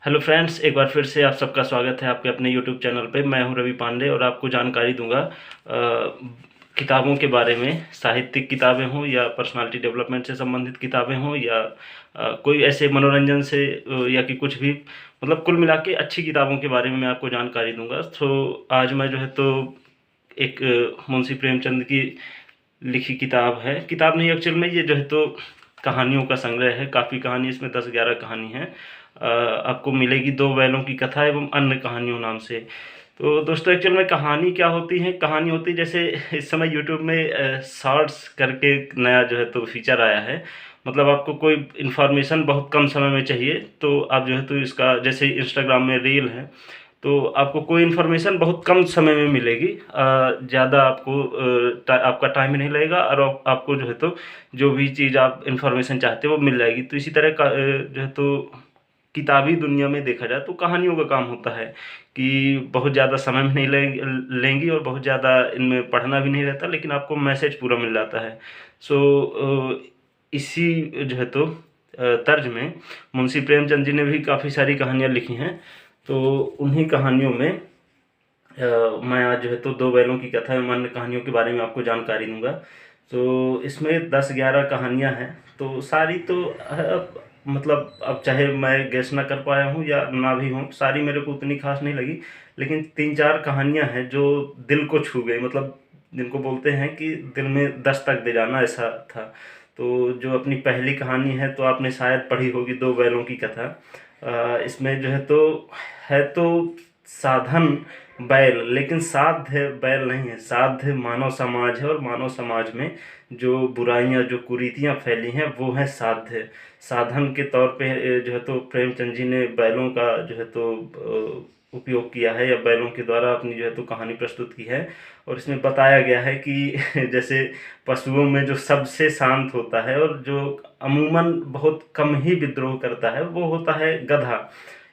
Hello friends, एक बार फिर से आप सबका स्वागत है आपके अपने यूट्यूब चैनल पे। मैं हूं रवि पांडे और आपको जानकारी दूंगा किताबों के बारे में। साहित्यिक किताबें हों या पर्सनालिटी डेवलपमेंट से संबंधित किताबें हों या कोई ऐसे मनोरंजन से या कि कुछ भी, मतलब कुल मिला के अच्छी किताबों के बारे में मैं आपको जानकारी दूंगा। तो आज मैं जो है तो एक मुंशी प्रेमचंद की लिखी किताब है, किताब नहीं एक्चुअल में ये जो है तो कहानियों का संग्रह है। काफ़ी कहानी इसमें 10-11 कहानी है। आपको मिलेगी दो बैलों की कथा एवं अन्य कहानियों नाम से। तो दोस्तों एक्चुअल में कहानी क्या होती है, कहानी होती है जैसे इस समय यूट्यूब में शॉर्ट्स करके नया जो है तो फीचर आया है। मतलब आपको कोई इन्फॉर्मेशन बहुत कम समय में चाहिए तो आप जो है तो इसका, जैसे इंस्टाग्राम में रील है, तो आपको कोई इन्फॉर्मेशन बहुत कम समय में मिलेगी। ज़्यादा आपको आपका टाइम नहीं लगेगा और आपको जो है तो जो भी चीज़ आप इन्फॉर्मेशन चाहते हो वो मिल जाएगी। तो इसी तरह का जो है तो किताबी दुनिया में देखा जाए तो कहानियों का काम होता है कि बहुत ज़्यादा समय भी नहीं लेंगी और बहुत ज़्यादा इनमें पढ़ना भी नहीं रहता, लेकिन आपको मैसेज पूरा मिल जाता है। इसी जो है तो तर्ज में मुंशी प्रेमचंद जी ने भी काफ़ी सारी कहानियाँ लिखी हैं। तो उन्हीं कहानियों में मैं आज जो है तो दो बैलों की कथा एवं अन्य कहानियों के बारे में आपको जानकारी दूंगा। तो इसमें 10-11 कहानियां हैं। तो सारी तो मतलब अब चाहे मैं गेस ना कर पाया हूँ या ना भी हूँ, सारी मेरे को उतनी खास नहीं लगी, लेकिन 3-4 कहानियां हैं जो दिल को छू गई। मतलब जिनको बोलते हैं कि दिल में दस्तक दे जाना, ऐसा था। तो जो अपनी पहली कहानी है तो आपने शायद पढ़ी होगी, दो बैलों की कथा। इसमें जो है तो साधन बैल, लेकिन साध्य बैल नहीं है। साध्य मानव समाज है और मानव समाज में जो बुराइयां, जो कुरीतियां फैली हैं वो है साध्य। साधन के तौर पे जो है तो प्रेमचंद जी ने बैलों का जो है तो उपयोग किया है या बैलों के द्वारा अपनी जो है तो कहानी प्रस्तुत की है। और इसमें बताया गया है कि जैसे पशुओं में जो सबसे शांत होता है और जो अमूमन बहुत कम ही विद्रोह करता है वो होता है गधा।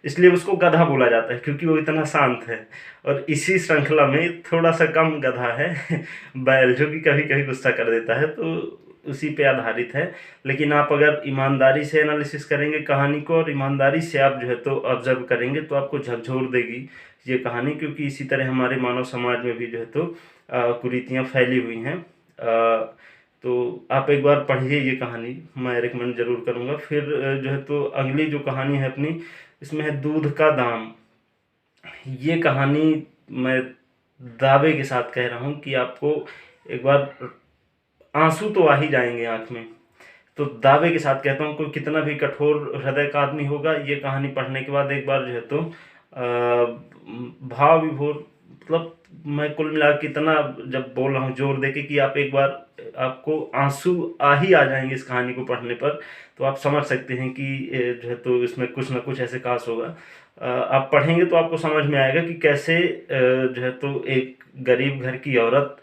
इसलिए उसको गधा बोला जाता है क्योंकि वो इतना शांत है। और इसी श्रृंखला में थोड़ा सा कम गधा है बैल, जो कि कभी कभी गुस्सा कर देता है। तो उसी पे आधारित है। लेकिन आप अगर ईमानदारी से एनालिसिस करेंगे कहानी को और ईमानदारी से आप जो है तो ऑब्जर्व करेंगे तो आपको झकझोर देगी ये कहानी, क्योंकि इसी तरह हमारे मानव समाज में भी जो है तो कुरीतियाँ फैली हुई हैं। तो आप एक बार पढ़िए ये कहानी, मैं रिकमेंड जरूर करूँगा। फिर जो है तो अगली जो कहानी है अपनी, इसमें है दूध का दाम। ये कहानी मैं दावे के साथ कह रहा हूँ कि आपको एक बार आंसू तो आ ही जाएंगे आंख में। तो दावे के साथ कहता हूँ, कोई कितना भी कठोर हृदय का आदमी होगा, ये कहानी पढ़ने के बाद एक बार जो है तो भाव विभोर, मतलब मैं कुल मिला के इतना जब बोल रहा हूँ जोर देके कि आप एक बार, आपको आंसू आ जाएंगे इस कहानी को पढ़ने पर। तो आप समझ सकते हैं कि जो है तो इसमें कुछ ना कुछ ऐसे खास होगा। आप पढ़ेंगे तो आपको समझ में आएगा कि कैसे जो है तो एक गरीब घर की औरत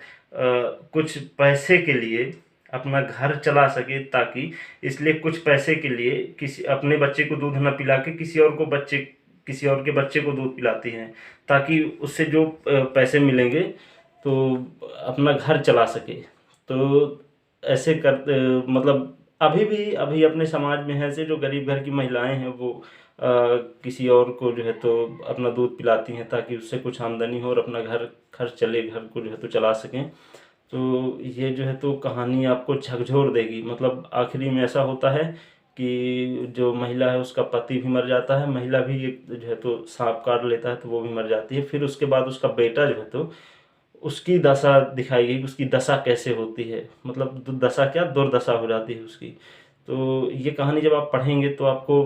कुछ पैसे के लिए अपना घर चला सके, ताकि इसलिए कुछ पैसे के लिए किसी अपने बच्चे को दूध न पिला के किसी और के बच्चे को दूध पिलाती हैं, ताकि उससे जो पैसे मिलेंगे तो अपना घर चला सके। तो ऐसे कर मतलब अभी अपने समाज में है ऐसे जो गरीब घर की महिलाएं हैं वो किसी और को जो है तो अपना दूध पिलाती हैं ताकि उससे कुछ आमदनी हो और अपना घर खर्च चले, घर को जो है तो चला सकें। तो ये जो है तो कहानी आपको झकझोर देगी। मतलब आखिरी में ऐसा होता है कि जो महिला है उसका पति भी मर जाता है, महिला भी एक जो है तो सांप काट लेता है तो वो भी मर जाती है। फिर उसके बाद उसका बेटा जो है तो उसकी दशा दिखाई गई, उसकी दशा कैसे होती है, मतलब दशा क्या दुर्दशा हो जाती है उसकी। तो ये कहानी जब आप पढ़ेंगे तो आपको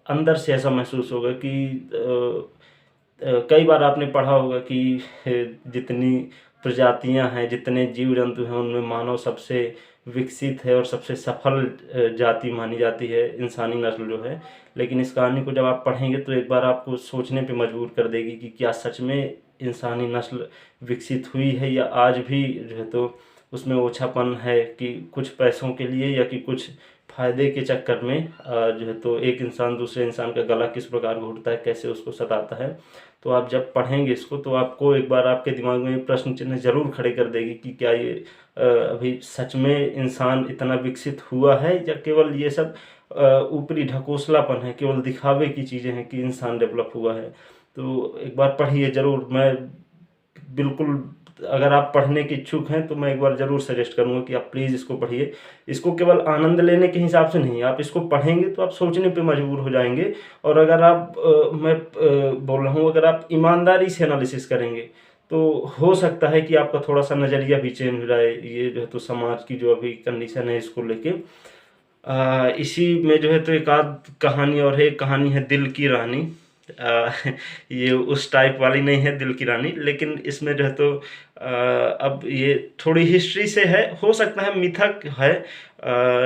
अंदर से ऐसा महसूस होगा कि कई बार आपने पढ़ा होगा कि जितनी प्रजातियां हैं, जितने जीव जंतु हैं, उनमें मानव सबसे विकसित है और सबसे सफल जाति मानी जाती है, इंसानी नस्ल जो है। लेकिन इस कहानी को जब आप पढ़ेंगे तो एक बार आपको सोचने पे मजबूर कर देगी कि क्या सच में इंसानी नस्ल विकसित हुई है या आज भी जो है तो उसमें ओछापन है, कि कुछ पैसों के लिए या कि कुछ फ़ायदे के चक्कर में जो है तो एक इंसान दूसरे इंसान का गला किस प्रकार घोटता है, कैसे उसको सताता है। तो आप जब पढ़ेंगे इसको तो आपको एक बार आपके दिमाग में प्रश्न चिन्ह ज़रूर खड़े कर देगी कि क्या ये अभी सच में इंसान इतना विकसित हुआ है या केवल ये सब ऊपरी ढकोसलापन है, केवल दिखावे की चीज़ें हैं कि इंसान डेवलप हुआ है। तो एक बार पढ़िए ज़रूर। मैं बिल्कुल, अगर आप पढ़ने के इच्छुक हैं तो मैं एक बार ज़रूर सजेस्ट करूँगा कि आप प्लीज़ इसको पढ़िए। इसको केवल आनंद लेने के हिसाब से नहीं, आप इसको पढ़ेंगे तो आप सोचने पे मजबूर हो जाएंगे। और अगर आप बोल रहा हूँ, अगर आप ईमानदारी से एनालिसिस करेंगे तो हो सकता है कि आपका थोड़ा सा नज़रिया भी चेंज हो जाए। ये जो है तो समाज की जो अभी कंडीशन है इसको लेके इसी में जो है तो एक आध कहानी और है। कहानी है दिल की रानी। ये उस टाइप वाली नहीं है दिल की रानी, लेकिन इसमें जो है तो अब ये थोड़ी हिस्ट्री से है, हो सकता है मिथक है।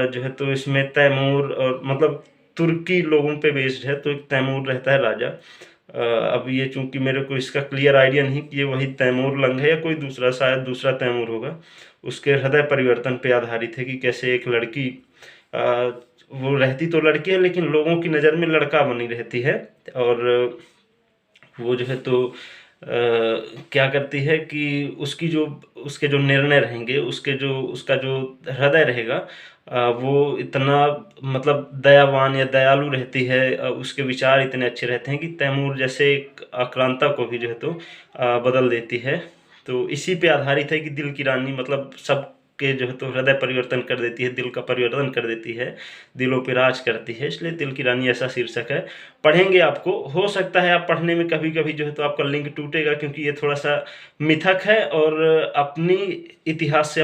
जो है तो इसमें तैमूर और मतलब तुर्की लोगों पे बेस्ड है। तो एक तैमूर रहता है राजा। अब ये चूंकि मेरे को इसका क्लियर आइडिया नहीं कि ये वही तैमूर लंग है या कोई दूसरा, शायद दूसरा तैमूर होगा। उसके हृदय परिवर्तन पे आधारित है कि कैसे एक लड़की वो रहती तो लड़की है लेकिन लोगों की नज़र में लड़का बनी रहती है। और वो जो है तो क्या करती है कि उसके जो निर्णय रहेंगे, उसका जो हृदय रहेगा, वो इतना मतलब दयावान या दयालु रहती है। उसके विचार इतने अच्छे रहते हैं कि तैमूर जैसे एक आक्रांता को भी जो है तो बदल देती है। तो इसी पे आधारित है कि दिल की रानी मतलब सब के जो है तो हृदय परिवर्तन कर देती है, दिल का परिवर्तन कर देती है, दिलों पे राज करती है, इसलिए दिल की रानी ऐसा शीर्षक है। पढ़ेंगे आपको हो सकता है आप पढ़ने में कभी कभी जो है तो आपका लिंक टूटेगा, क्योंकि ये थोड़ा सा मिथक है और अपने इतिहास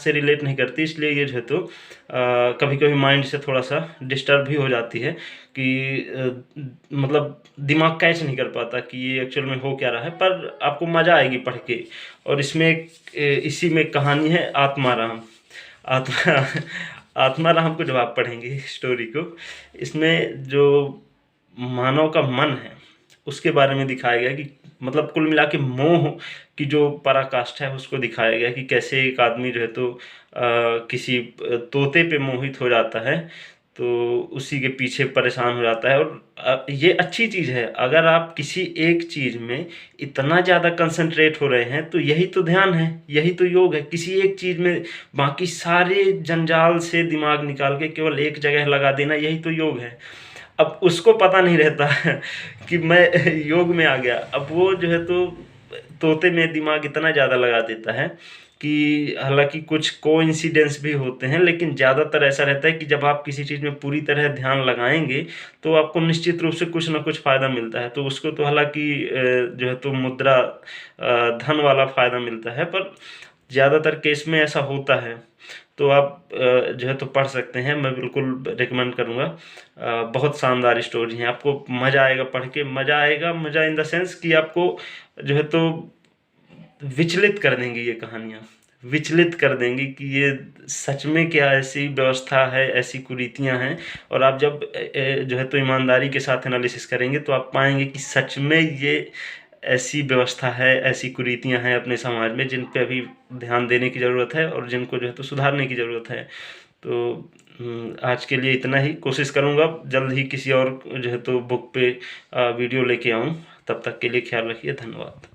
से रिलेट नहीं करती, इसलिए ये जो है तो कभी कभी माइंड से थोड़ा सा डिस्टर्ब भी हो जाती है कि मतलब दिमाग कैच नहीं कर पाता कि ये एक्चुअल में हो क्या रहा है। पर आपको मज़ा आएगी पढ़ के। और इसमें इसी में कहानी है आत्माराम। आत्मा आत्माराम को जब आप पढ़ेंगे स्टोरी को, इसमें जो मानव का मन है उसके बारे में दिखाया गया कि मतलब कुल मिला के मोह की जो पराकाष्ठा है उसको दिखाया गया कि कैसे एक आदमी जो है तो किसी तोते पे मोहित हो जाता है, तो उसी के पीछे परेशान हो जाता है। और ये अच्छी चीज़ है, अगर आप किसी एक चीज़ में इतना ज़्यादा कंसंट्रेट हो रहे हैं तो यही तो ध्यान है, यही तो योग है। किसी एक चीज़ में बाकी सारे जंजाल से दिमाग निकाल के केवल एक जगह लगा देना, यही तो योग है। अब उसको पता नहीं रहता कि मैं योग में आ गया। अब वो जो है तो तोते में दिमाग इतना ज़्यादा लगा देता है कि हालांकि कुछ कोइंसिडेंस भी होते हैं, लेकिन ज़्यादातर ऐसा रहता है कि जब आप किसी चीज़ में पूरी तरह ध्यान लगाएंगे तो आपको निश्चित रूप से कुछ ना कुछ फ़ायदा मिलता है। तो उसको तो हालांकि जो है तो मुद्रा धन वाला फ़ायदा मिलता है, पर ज़्यादातर केस में ऐसा होता है। तो आप जो है तो पढ़ सकते हैं, मैं बिल्कुल रिकमेंड करूँगा। बहुत शानदार स्टोरी है, आपको मज़ा आएगा पढ़ के। मज़ा आएगा, मज़ा इन द सेंस कि आपको जो है तो विचलित कर देंगी ये कहानियाँ, विचलित कर देंगी कि ये सच में क्या ऐसी व्यवस्था है, ऐसी कुरीतियाँ हैं। और आप जब जो है तो ईमानदारी के साथ एनालिसिस करेंगे तो आप पाएंगे कि सच में ये ऐसी व्यवस्था है, ऐसी कुरीतियाँ हैं अपने समाज में जिन पे अभी ध्यान देने की ज़रूरत है और जिनको जो है तो सुधारने की ज़रूरत है। तो आज के लिए इतना ही। कोशिश करूँगा जल्द ही किसी और जो है तो बुक पे वीडियो लेके आऊँ। तब तक के लिए ख्याल रखिए। धन्यवाद।